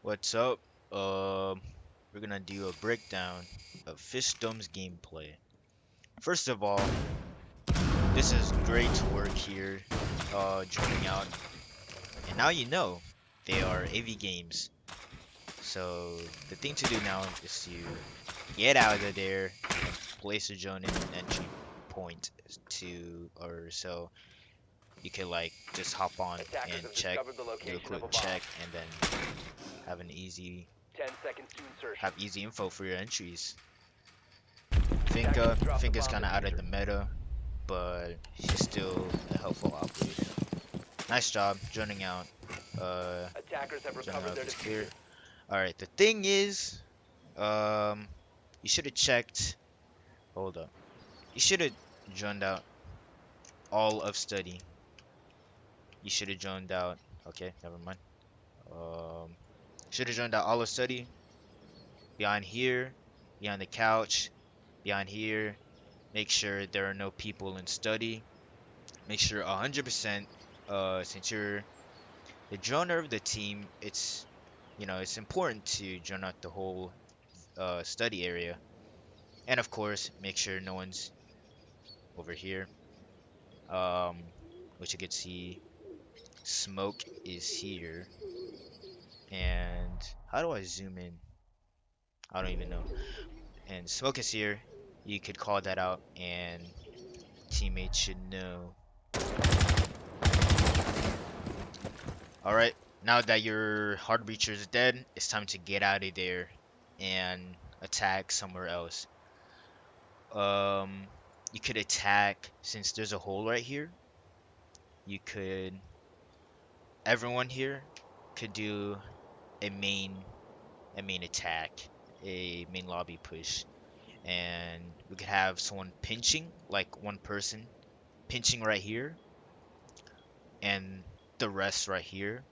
What's up? We're gonna do a breakdown of Fishdom's gameplay. First of all, this is great work here, joining out, and now you know they are AV games. So the thing to do now is to get out of there and place a drone in an entry point to, or so you can like just hop on Attackers and have check, discovered the do a location of a quick bomb. check, and then have an easy 10 seconds to insertion. have easy info for your entries. Attackers have dropped the Finka's bomb kind of out of diffuser. the meta, but he's still a helpful operator. Nice job joining out. Attackers have Joining recovered out their is clear. diffuser. All right. The thing is, um, you should have checked. Hold up. You should have joined out all of study. You should have joined out. Okay, never mind. Um, should have joined out all of study. Behind here, behind the couch, behind here. Make sure there are no people in study. Make sure 100%. Since you're the genre of the team, it's important to drone out the whole study area, and of course make sure no one's over here. um which you could see smoke is here. And how do I zoom in? I don't even know. And smoke is here. You could call that out and teammates should know. All right, now that your hard breacher is dead, it's time to get out of there and attack somewhere else. Um, you could attack since there's a hole right here. You could Everyone here could do a main attack, a main lobby push, and we could have someone pinching, like one person pinching right here, and the rest right here.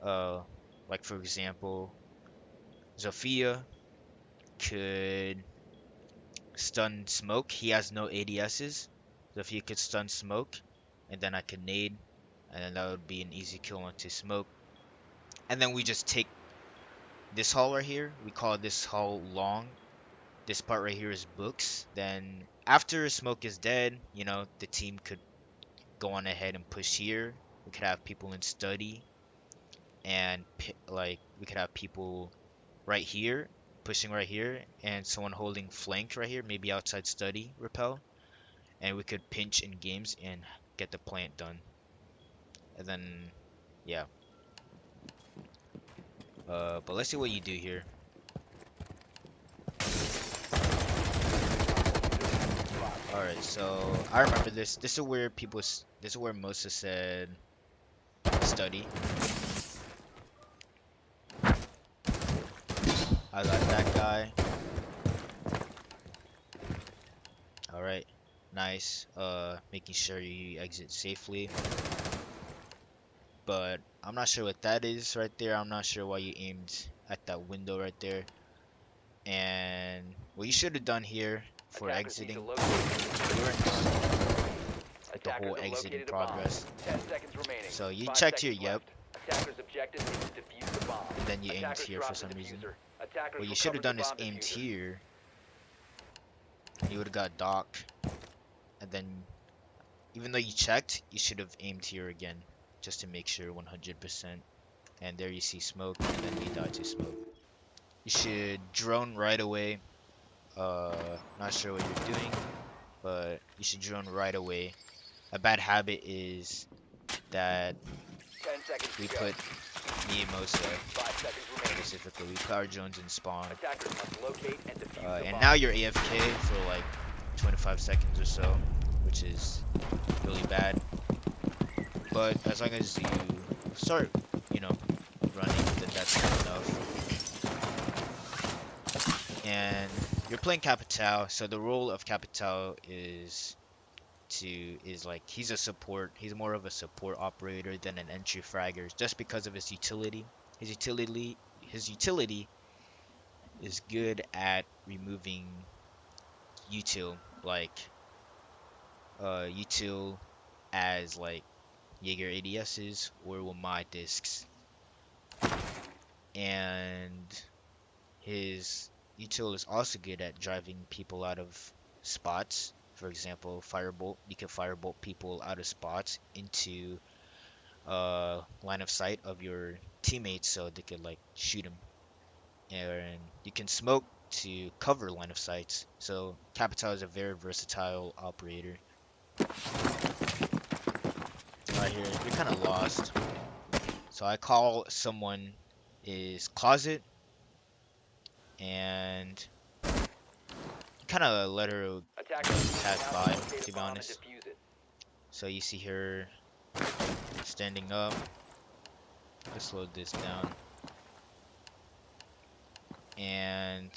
Uh, like for example, Zofia could stun smoke. He has no ADSs. Zofia could stun smoke, and then I could nade, and then that would be an easy kill onto smoke. And then we just take this hall right here. We call this hall long. This part right here is books. Then after smoke is dead, the team could go on ahead and push here. We could have people in study, and like we could have people right here pushing right here, and someone holding flank right here, maybe outside study repel, and we could pinch in games and get the plant done. And then yeah, but let's see what you do here. All right, so I remember this. This is where this is where Moses said study. I got that guy. All right, nice. Making sure you exit safely. But I'm not sure what that is right there. I'm not sure why you aimed at that window right there. And what you should have done here for Attackers need to exiting, locate and you weren't defuse the done bomb. with the Attackers whole have exit in located a bomb. progress. 10 seconds remaining. So you 5 checked here, seconds yep, left. Attackers' objective is to defuse the bomb. and then you aimed Attackers here for dropped the some reason. diffuser. Attackers What you should have recovered the done is bomb aimed diffuser. here, and you would have got Doc. And then, even though you checked, you should have aimed here again, just to make sure 100%. And there you see smoke, and then you die to smoke. You should drone right away. Not sure what you're doing, but you should drone right away. A bad habit is that 10 seconds we to go. put me and Mosa 5 seconds remaining. specifically, we put our drones in spawn. Attackers must locate and defuse the And bomb. now you're AFK for like 25 seconds or so, which is really bad. But as long as you start, running, then that's good enough. And you're playing Capital, so the role of Capital is like he's a support. He's more of a support operator than an entry fragger, just because of his utility. His utility is good at removing util, like util as like Jaeger ADSs or Wamai discs. and his util is also good at driving people out of spots. For example, firebolt. You can firebolt people out of spots into line of sight of your teammates, so they could like shoot him. And you can smoke to cover line of sights. So Capital is a very versatile operator. Right here, you're kind of lost. So I call someone is closet and kind of let her Attackers pass now by, locate to a be bomb and honest. defuse it. So you see her standing up. Let's slow this down. And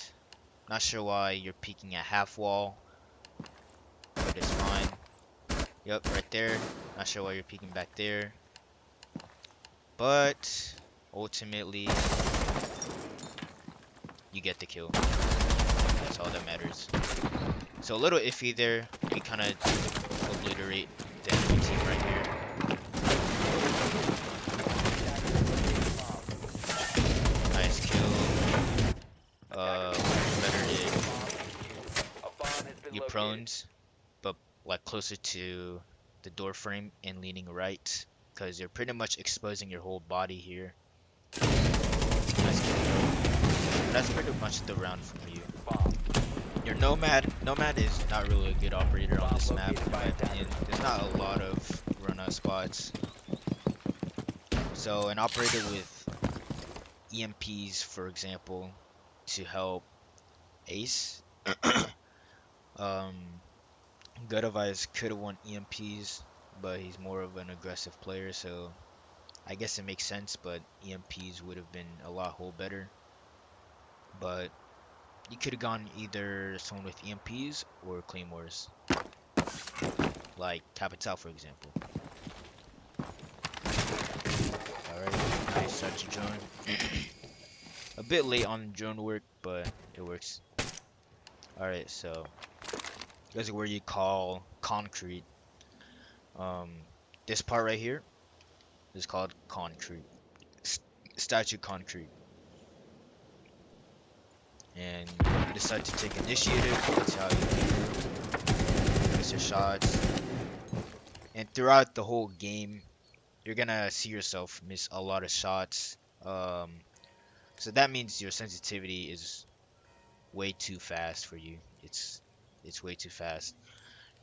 not sure why you're peeking at half wall, but it's fine. Yep, right there. Not sure why you're peeking back there. But ultimately, you get the kill. That's all that matters. So a little iffy there. We kind of obliterate the enemy team right here. Nice kill. Better did A bomb has been you located. prones, but like closer to the door frame and leaning right, because you're pretty much exposing your whole body here. Nice kill. That's pretty much the round from you. Bomb. Your Nomad is not really a good operator on Bomb this map, located in by my opinion. attackers. There's not a lot of run out spots. So an operator with EMPs, for example, to help ace. um, Gutavise could have won EMPs, but he's more of an aggressive player, so I guess it makes sense, but EMPs would have been a lot whole better. But you could have gone either someone with EMPs or Claymores, like Capital, for example. Alright, nice start to drone. A bit late on drone work, but it works. Alright, so this is where you call concrete. Um, this part right here is called concrete. Statue concrete. And you decide to take initiative. That's how you miss your shots. And throughout the whole game, you're gonna see yourself miss a lot of shots. So that means your sensitivity is way too fast for you. It's way too fast,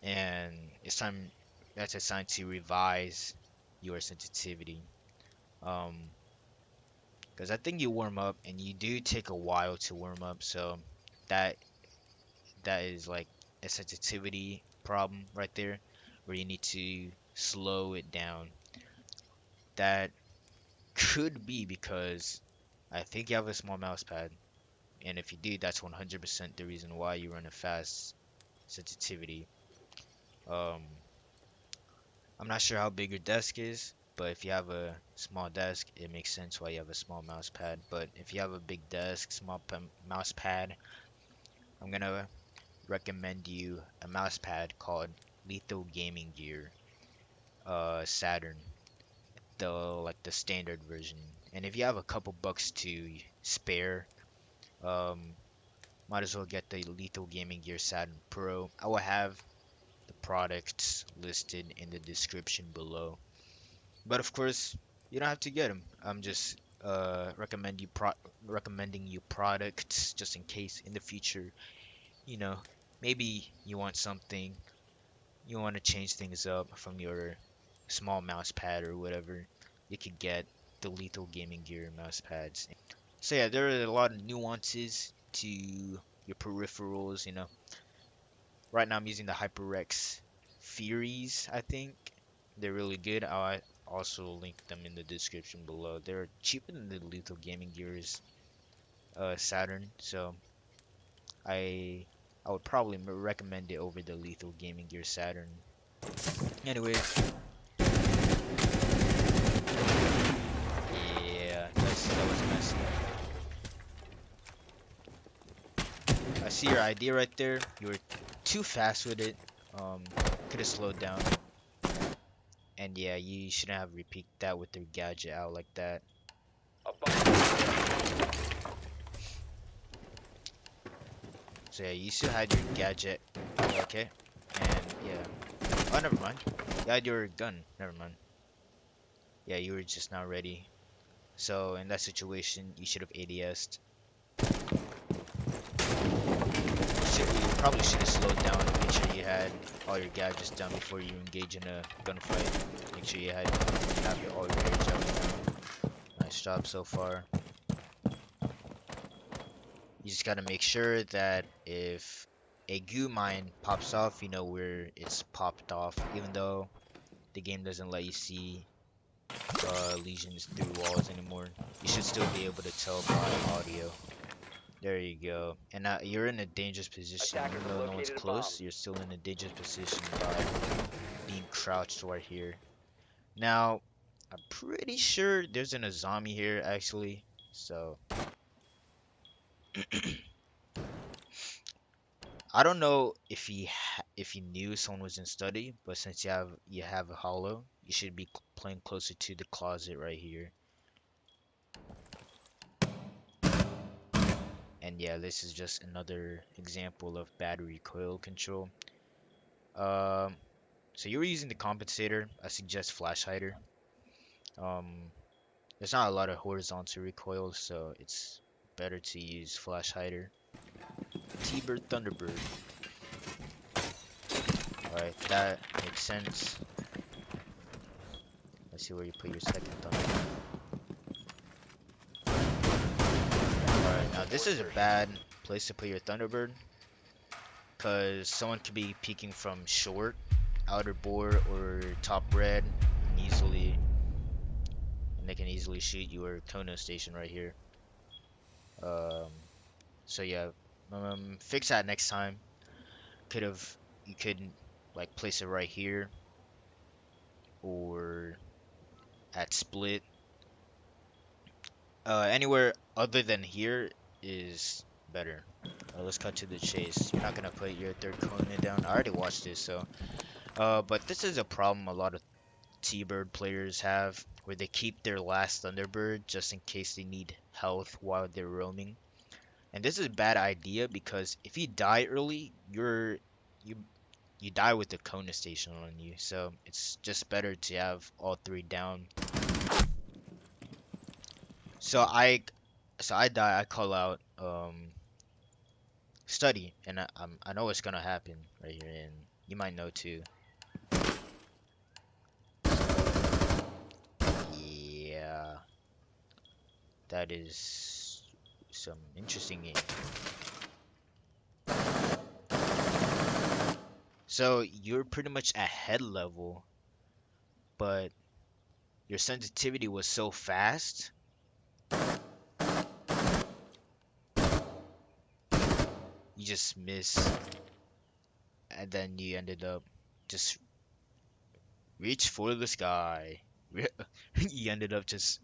and it's time. That's a sign to revise your sensitivity. Um, because I think you warm up, and you do take a while to warm up. So that that is like a sensitivity problem right there, where you need to slow it down. That could be because I think you have a small mouse pad, and if you do, that's 100% the reason why you run a fast sensitivity. Um, I'm not sure how big your desk is, but if you have a small desk, it makes sense why you have a small mouse pad. But if you have a big desk, mouse pad, I'm gonna recommend you a mouse pad called Lethal Gaming Gear, Saturn, the standard version. And if you have a couple bucks to spare, um, might as well get the Lethal Gaming Gear Saturn Pro. I will have the products listed in the description below. But of course, you don't have to get them. I'm just recommending you products just in case in the future, you know, maybe you want something, you want to change things up from your small mouse pad or whatever. You could get the Lethal Gaming Gear mouse pads. So yeah, there are a lot of nuances to your peripherals, Right now I'm using the HyperX Furies, I think. They're really good. I'll also link them in the description below. They're cheaper than the Lethal Gaming Gears Saturn, so I I would probably recommend it over the Lethal Gaming Gear Saturn. Anyways, yeah, that was messy. I see your idea right there. You were too fast with it. Could have slowed down. And yeah, you shouldn't have repeated that with your gadget out like that. A bomb. So yeah, you still had your gadget. Okay. And yeah. Oh, never mind. You had your gun. Never mind. Yeah, you were just not ready. So in that situation, you should have ADS'd. You probably should have slowed down and made sure you had all your gadgets done before you engage in a gunfight. Make sure you have all your air javelin down. Nice job so far. You just gotta make sure that if a goo mine pops off, you know where it's popped off, even though the game doesn't let you see lesions through walls anymore. You should still be able to tell by audio. There you go. And you're in a dangerous position, Attackers even have though no one's located a bomb. close. You're still in a dangerous position by being crouched right here. Now, I'm pretty sure there's an Azami here actually. So I don't know if he knew someone was in study, but since you have a hollow, you should be playing closer to the closet right here. And yeah, this is just another example of bad recoil control. Um, so you were using the compensator. I suggest flash hider. Um, there's not a lot of horizontal recoil, so it's better to use flash hider. T-Bird Thunderbird. Alright, that makes sense. Let's see where you put your second Thunderbird. Alright, now this Before is a insertion. bad place to put your Thunderbird, because someone could be peeking from short, outer board, or top red, and they can easily shoot your Kono station right here. Um, so yeah, fix that next time. Could have You could like place it right here or at split. Anywhere other than here is better. Let's cut to the chase. You're not gonna put your third Conan down. I already watched this, so but this is a problem a lot of T-Bird players have, where they keep their last Thunderbird just in case they need health while they're roaming. And this is a bad idea because if you die early, you you die with the Kona station on you. So it's just better to have all three down. So I die. I call out study, and I know what's gonna happen right here, and you might know too. So yeah, that is some interesting game. So you're pretty much at head level, but your sensitivity was so fast, you just miss, and then you ended up just reach for the sky. You ended up just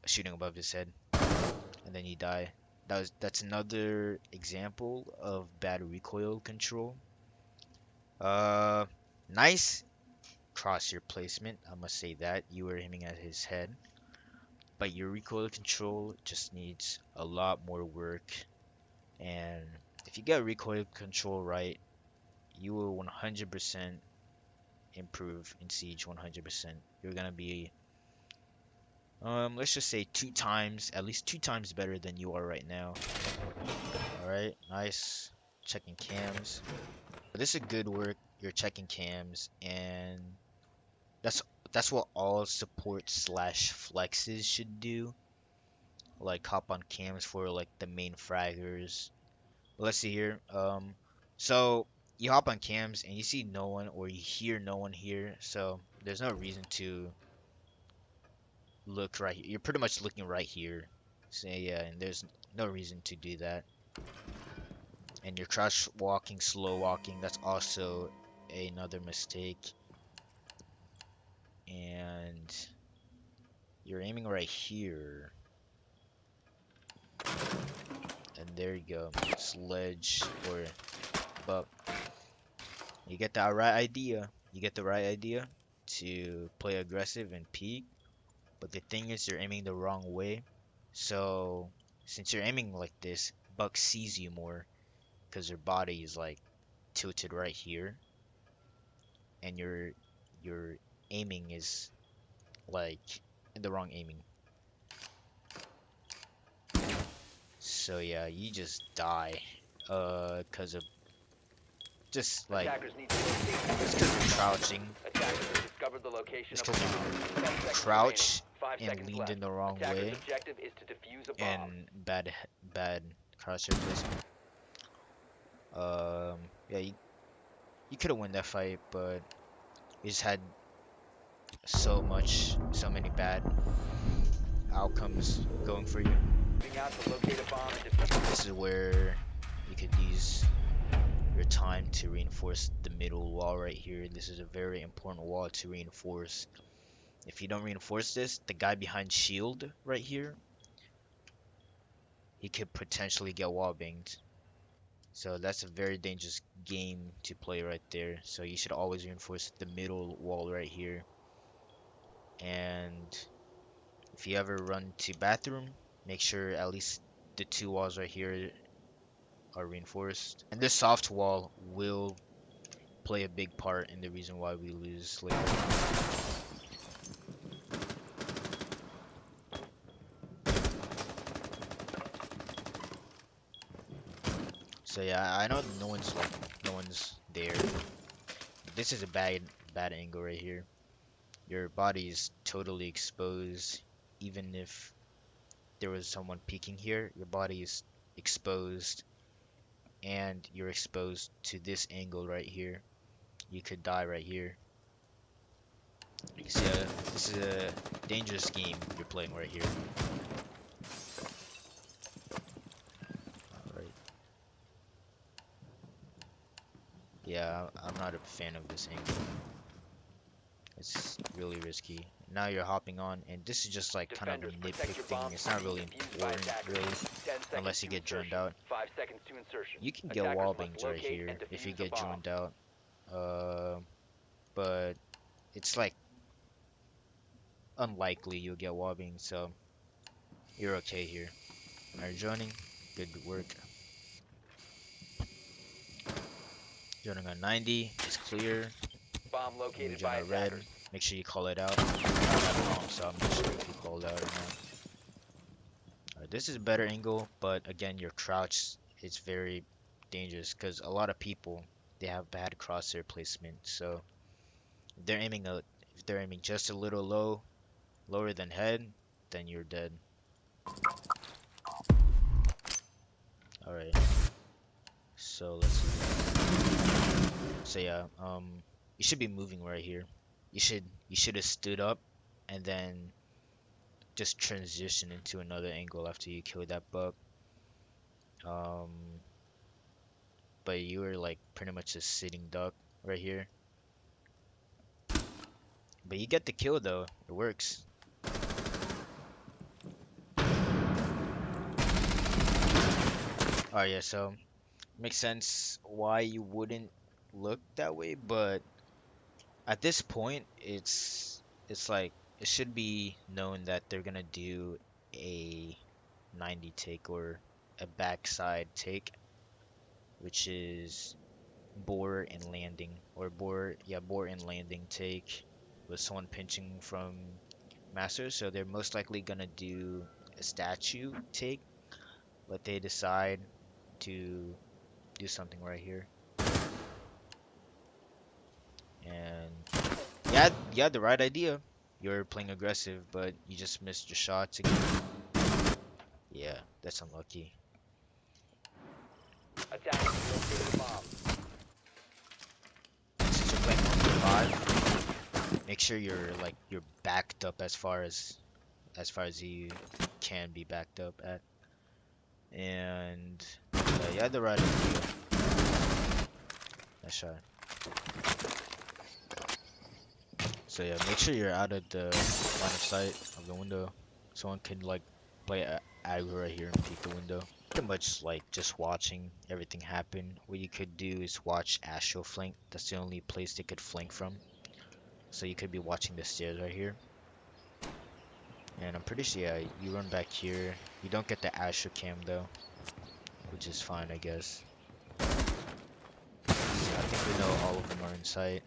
shooting above his head, and then you die. That's another example of bad recoil control. Uh, nice crosshair placement. I must say that you were aiming at his head, but your recoil control just needs a lot more work. And if you get recoil control right, you will 100% improve in Siege. 100%. You're gonna be let's just say at least two times better than you are right now. All right, nice. Checking cams. This is good work. You're checking cams, and that's that's what all support slash flexes should do. Like hop on cams for like the main fraggers. Let's see here. So you hop on cams and you see no one or you hear no one here. So there's no reason to look right here. You're pretty much looking right here. So yeah, and there's no reason to do that. And you're crouch walking, slow walking. That's also another mistake. And you're aiming right here. And there you go. Sledge or but you get that right idea. You get the right idea to play aggressive and peek. But the thing is you're aiming the wrong way. So since you're aiming like this, Buck sees you more. because your body is like tilted right here, and your aiming is like in the wrong aiming. So yeah, you just die, cause of just like Attackers need to locate and just defuse cause the you're bomb. crouching, Attackers have discovered the location just of a cause you bomb. 10 seconds remaining. crouch 5 and seconds leaned left. in the wrong Attackers' way objective is to defuse a bomb. and bad crosshair placement. Yeah, you could have won that fight, but you just had so many bad outcomes going for you. Moving out to locate a bomb and defuse This is where you could use your time to reinforce the middle wall right here. This is a very important wall to reinforce. If you don't reinforce this, the guy behind shield right here, he could potentially get wall banged. So that's a very dangerous game to play right there. So you should always reinforce the middle wall right here. And if you ever run to bathroom, make sure at least the two walls right here are reinforced. And this soft wall will play a big part in the reason why we lose later. So yeah, I know no one's there. This is a bad angle right here. Your body is totally exposed. Even if there was someone peeking here, your body is exposed, and you're exposed to this angle right here. You could die right here. So yeah, this is a dangerous game you're playing right here. Alright. Yeah, I'm not a fan of this angle. It's really risky. Now you're hopping on, and this is just like kind of a defenders. Protect nitpick your thing. bombs It's from not being really defused by important, attackers. really, 10 seconds unless you to get droned insertion. out. 5 seconds to insertion. You can get Attackers wall must bangs right locate here and if you defuse a get bomb. droned out. Uh, but it's like unlikely you'll get wall bangs, so you're okay here. Alright, droning. Good work. Droning on 90 is clear. Bomb You located drone by on red. attackers. Make sure you call it out. I have bomb, so I'm not sure if you called out or not. This is a better angle, but again, your crouch is very dangerous because a lot of people they have bad crosshair placement. So if they're aiming if they're aiming just a little lower than head, then you're dead. All right. So let's see. So yeah, you should be moving right here. You should have stood up and then just transition into another angle after you kill that buck. Um, but you were like pretty much just sitting duck right here. But you get the kill though. It works. Oh yeah, so makes sense why you wouldn't look that way, but at this point it's like it should be known that they're gonna do a 90 take or a backside take, which is bore and landing or bore and landing take with someone pinching from master. So they're most likely gonna do a statue take, but they decide to do something right here. And you had the right idea. You're playing aggressive, but you just missed your shots again. Yeah, that's unlucky. Attackers located a bomb. Since you're playing 1v5, make sure you're backed up as far as you can be backed up at. And yeah, you had the right idea. Nice shot. So yeah, make sure you're out of the line of sight of the window. Someone can like play aggro right here and peek the window. Pretty much like just watching everything happen. What you could do is watch Astro flank. That's the only place they could flank from. So you could be watching the stairs right here. And I'm pretty sure, yeah, you run back here. You don't get the Astro cam though, which is fine, I guess. think we know all of them are in sight.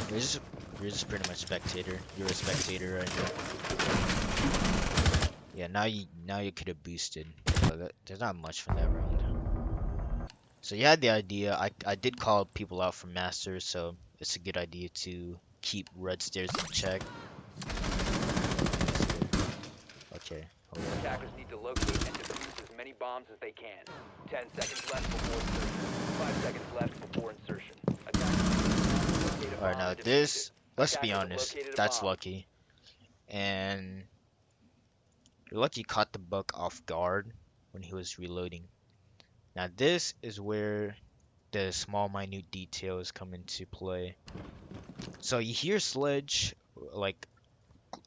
You're just, you're just pretty much spectator. You're a spectator right now. Yeah, now you could have boosted, but there's not much from that round. So you had the idea. I did call people out for masters, so it's a good idea to keep red stairs in check. Okay, hold on. Attackers need to locate and defuse as many bombs as they can. 10 seconds left before insertion. 5 seconds left before insertion. Attackers need to locate a All right, bomb now and defuse it. this. Let's be Attackers have honest. located a That's bomb. lucky, and you're lucky you caught the buck off guard when he was reloading. Now this is where the small minute details come into play. So you hear Sledge like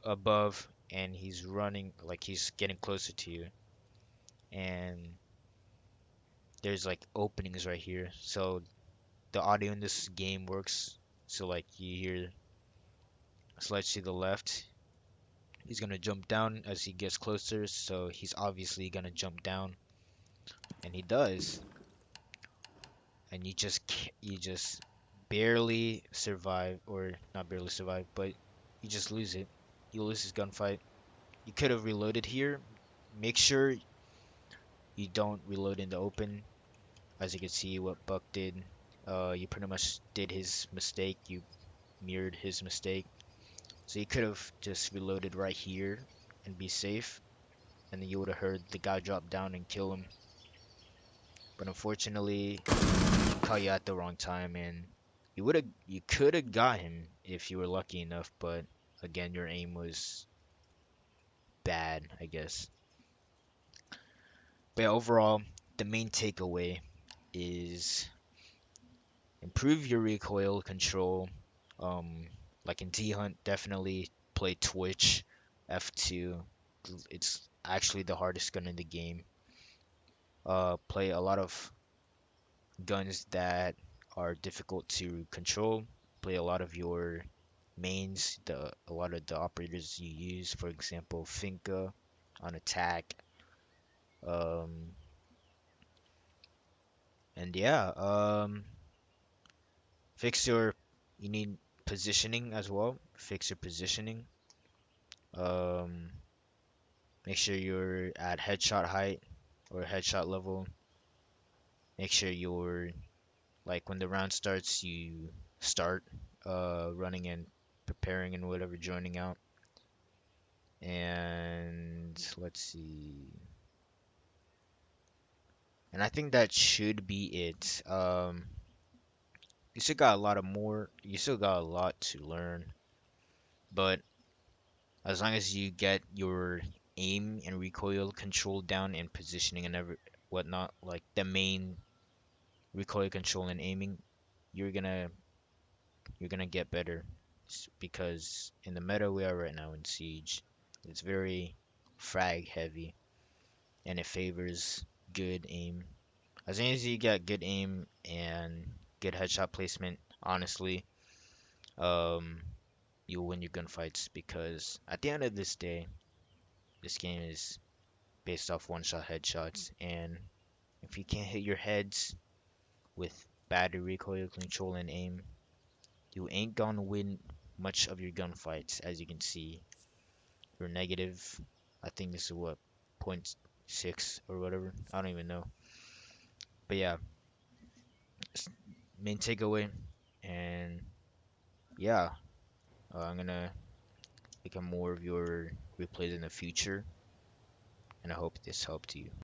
above and he's running like he's getting closer to you and there's like openings right here. So the audio in this game works so like you hear Sledge to the left. He's gonna jump down as he gets closer, so he's obviously gonna jump down and he does. And you just barely survive or not barely survive, but you just lose it. You lose this gunfight. You could have reloaded here. Make sure you don't reload in the open. As you can see, what Buck did, you pretty much did his mistake. You mirrored his mistake. So you could have just reloaded right here and be safe, and then you would have heard the guy drop down and kill him. But unfortunately, he caught you at the wrong time, and you could have got him if you were lucky enough. But again, your aim was bad, I guess. But yeah, overall, the main takeaway is improve your recoil control. Um, like in T Hunt, definitely play Twitch F2. It's actually the hardest gun in the game. Play a lot of guns that are difficult to control. Play a lot of your mains, a lot of the operators you use. For example, Finka on attack. Um, and yeah, fix your. You need positioning as well. Fix your positioning. Um, Make sure you're at headshot height or headshot level. Make sure you're like when the round starts, you start running and preparing and whatever, joining out. And let's see. And I think that should be it. You still got a lot of more. You still got a lot to learn, but as long as you get your aim and recoil control down and positioning and every whatnot, like the main recoil control and aiming, you're gonna you're gonna get better because in the meta we are right now in Siege, it's very frag heavy and it favors good aim. As long as you get good aim and good headshot placement, honestly, um, you'll win your gunfights because at the end of this day, this game is based off one-shot headshots, and if you can't hit your heads with bad recoil control and aim, you ain't gonna win much of your gunfights. As you can see, you're negative. I think this is what point 0.6 or whatever. I don't even know. But yeah, main takeaway, and yeah, I'm gonna become more of your replays in the future, and I hope this helped you.